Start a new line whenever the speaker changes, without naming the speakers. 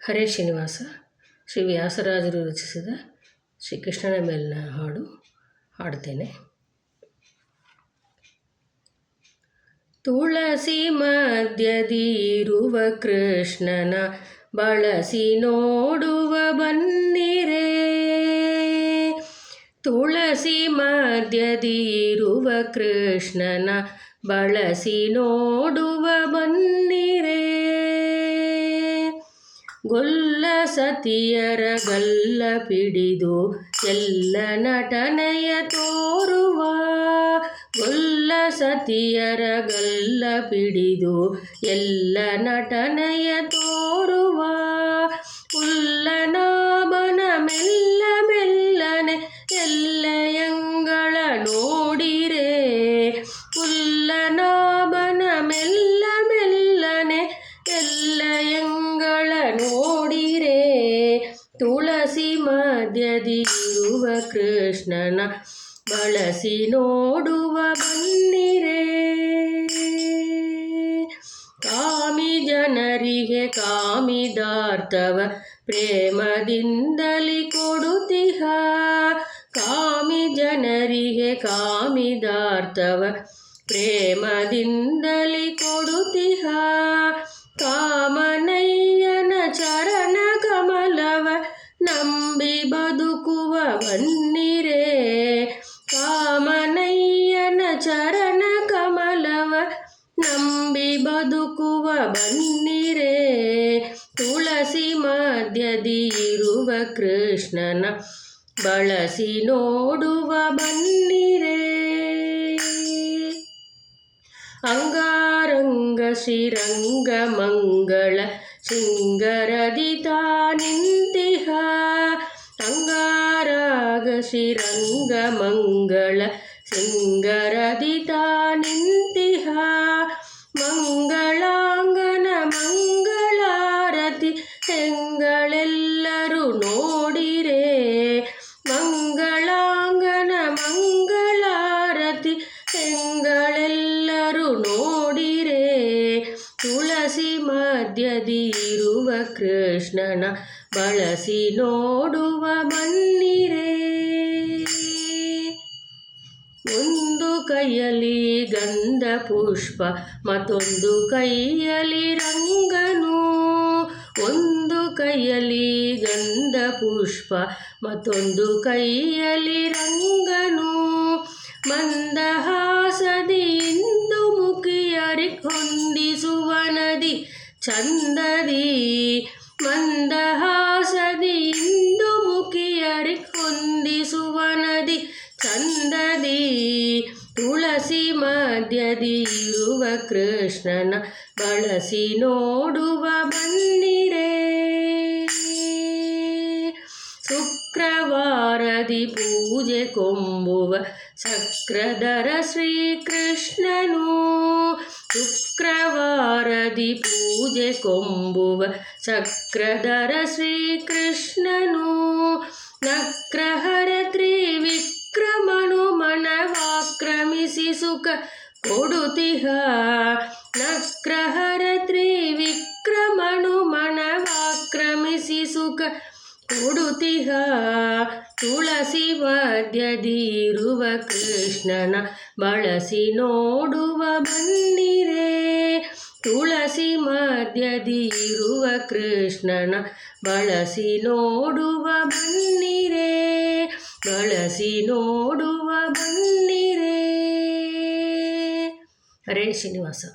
ಹರೇ ಶ್ರೀನಿವಾಸ. ಶ್ರೀ ವ್ಯಾಸರಾಜರು ರಚಿಸಿದ ಶ್ರೀಕೃಷ್ಣನ ಮೇಲಿನ ಹಾಡು ಹಾಡ್ತೇನೆ. ತುಳಸಿ ಮಧ್ಯದಿರುವ ಕೃಷ್ಣನ ಬಳಸಿ ನೋಡುವ ಬನ್ನಿರೇ. ತುಳಸಿ ಮಧ್ಯದಿರುವ ಕೃಷ್ಣನ ಬಳಸಿ ನೋಡುವ ಬನ್ನಿರೇ. ಗೊಲ್ಲ ಸತಿಯರ ಗಲ್ಲ ಪಿಡಿದು ಎಲ್ಲ ನಟನೆಯ ತೋರುವ. ಗೊಲ್ಲ ಸತಿಯರ ಗಲ್ಲ ಪಿಡಿದು ಎಲ್ಲ ನಟನೆಯ ತೋರುವ. ಉಲ್ಲನಾಭನ ಮೆಲ್ಲ ಮೆಲ್ಲನೆ ಎಲ್ಲೆಯಂಗಳ ನೋಡಿರೆ. ಉಲ್ಲನಾಭನ ಮೆಲ್ಲ ಮೆಲ್ಲನೆ ಎಲ್ಲೆಯಂಗಳ ನೋಡಿರೆ. ತುಳಸಿ ಮಧ್ಯದಿರುವ ಕೃಷ್ಣನ ಬಳಸಿ ನೋಡುವ ಬನ್ನಿರೇ. ಕಾಮಿ ಜನರಿಗೆ ಕಾಮಿದಾರ್ಥವ ಪ್ರೇಮದಿಂದಲಿ ಕೊಡುತ್ತಿಹ. ಕಾಮಿ ಜನರಿಗೆ ಕಾಮಿದಾರ್ಥವ ಪ್ರೇಮದಿಂದಲಿ ಕೊಡುತ್ತಿಹ. ಕಾಮನಯ್ಯನ ಚರಣ ಕಮಲವ ನಂಬಿ ಬದುಕುವ ಬನ್ನಿರೇ. ಕಾಮನಯ್ಯನ ಚರಣ ಕಮಲವ ನಂಬಿ ಬದುಕುವ ಬನ್ನಿರೇ. ತುಳಸಿ ಮಧ್ಯದಿರುವ ಕೃಷ್ಣನ ಬಳಸಿ ನೋಡುವ ಬನ್ನಿರೇ. ಅಂಗಾರಂಗ ಶ್ರೀರಂಗ ಮಂಗಳ ಶೃಂಗರದಿ ನಿಂತಿಹ. ಅಂಗಾರಾಗ ಶ್ರೀರಂಗ ಮಂಗಳ ಶೃಂಗರದಿ ನಿಂತಿಹ. ಮಂಗಳಾಂಗನ ಮಂಗಳಾರತಿ ಹೆಂಗಳೆಲ್ಲರೂ ನೋಡಿರೆ. ಮಂಗಳಾಂಗನ ಮಂಗಳಾರತಿ ಹೆಂಗಳೆಲ್ಲರೂ ನೋಡಿರೆ. ತುಳಸಿ ಮಧ್ಯದಿರುವ ಕೃಷ್ಣನ ಬಳಸಿ ನೋಡುವ ಬನ್ನಿರೇ. ಒಂದು ಕೈಯಲ್ಲಿ ಗಂಧ ಪುಷ್ಪ ಮತ್ತೊಂದು ಕೈಯಲ್ಲಿ ರಂಗನು. ಒಂದು ಕೈಯಲ್ಲಿ ಗಂಧ ಪುಷ್ಪ ಮತ್ತೊಂದು ಕೈಯಲ್ಲಿ ರಂಗನು. ಮಂದಹಾಸದಿ ಇಂದು ಮುಖಿಯರಿ ಹೊಂದಿಸುವ ನದಿ ಚಂದದಿ. ಮಂದಹಾಸದಿ ಇಂದು ಮುಖಿಯರಿ ಹೊಂದಿಸುವ ನದಿ ಚಂದದಿ. ತುಳಸಿ ಮಧ್ಯದಿರುವ ಕೃಷ್ಣನ ಬಳಸಿ ನೋಡುವ ಬನ್ನಿರೇ. ಶುಕ್ರವಾರದಿ ಪೂಜೆ ಕೊಂಬುವ ಚಕ್ರಧರ ಶ್ರೀಕೃಷ್ಣನು. ಶುಕ್ರವಾರದಿ ಪೂಜೆ ಕೊಂಬುವ ಚಕ್ರಧರ ಶ್ರೀಕೃಷ್ಣನು. ನಕ್ರಹರ ತ್ರಿವಿಕ್ರಮನು ಮನವಾಕ್ರಮಿಸಿ ಸುಖ ಕೊಡುತ್ತಿಹ. ನಕ್ರಹರ ತ್ರಿವಿಕ್ರಮನು ಮನವಾಕ್ರಮಿಸಿ ಸುಖ ಕೊಡುತ್ತಿಹ. ತುಳಸಿ ಮಧ್ಯದಿರುವ ಕೃಷ್ಣನ ಬಳಸಿ ನೋಡುವ ಬನ್ನಿರೇ. ತುಳಸಿ ಮಧ್ಯದಿರುವ ಕೃಷ್ಣನ ಬಳಸಿ ನೋಡುವ ಬನ್ನಿರೇ. ಬಳಸಿ ನೋಡುವ ಬನ್ನಿರೇ. ಹರೇ ಶ್ರೀನಿವಾಸ.